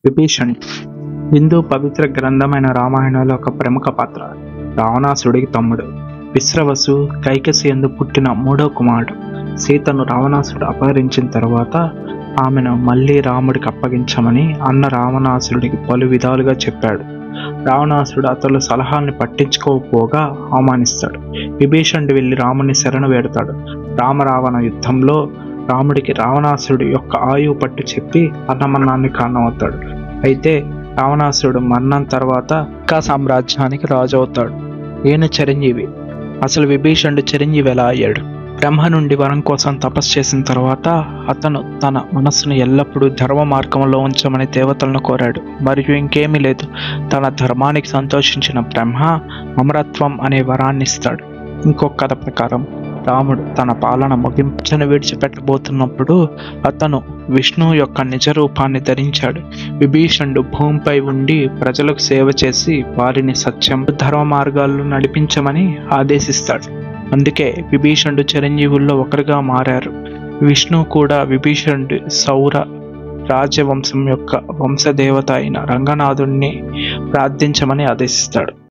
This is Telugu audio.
విభీషణ్ హిందూ పవిత్ర గ్రంథమైన రామాయణంలో ఒక ప్రముఖ పాత్ర. రావణాసుడికి తమ్ముడు. విశ్రవసు కైకసి యందు పుట్టిన మూడో కుమారుడు. సీతను రావణాసుడు అపహరించిన తర్వాత ఆమెను మళ్ళీ రాముడికి అప్పగించమని అన్న రావణాసురుడికి పలు విధాలుగా చెప్పాడు. రావణాసుడు అతడు సలహాల్ని పట్టించుకోకపోగా అవమానిస్తాడు. విభీషణుడు వెళ్ళి రాముని శరణు వేడతాడు. రామరావణ యుద్ధంలో రాముడికి రావణాసురుడు యొక్క ఆయువు పట్టు చెప్పి అన్నమన్నాన్ని కారణమవుతాడు. అయితే రావణాసురుడు మరణం తర్వాత ఇంకా సామ్రాజ్యానికి రాజు అవుతాడు. ఈయన చిరంజీవి. అసలు విభీషణుడు చిరంజీవి ఎలా అయ్యాడు? బ్రహ్మ నుండి వరం కోసం తపస్సు చేసిన తర్వాత అతను తన మనస్సును ఎల్లప్పుడూ ధర్మ మార్గంలో ఉంచమని దేవతలను కోరాడు. మరియు ఇంకేమీ లేదు. తన ధర్మానికి సంతోషించిన బ్రహ్మ అమరత్వం అనే వరాన్ని ఇస్తాడు. ఇంకొక కథ ప్రకారం రాముడు తన పాలన ముగించను విడిచిపెట్టబోతున్నప్పుడు అతను విష్ణువు యొక్క నిజ రూపాన్ని ధరించాడు. విభీషణుడు భూమిపై ఉండి ప్రజలకు సేవ చేసి వారిని సత్యం ధర్మ మార్గాల్లో నడిపించమని ఆదేశిస్తాడు. అందుకే విభీషణుడు చిరంజీవుల్లో ఒకరిగా మారారు. విష్ణువు కూడా విభీషణుడు సౌర రాజవంశం యొక్క వంశదేవత అయిన రంగనాథుడిని ప్రార్థించమని ఆదేశిస్తాడు.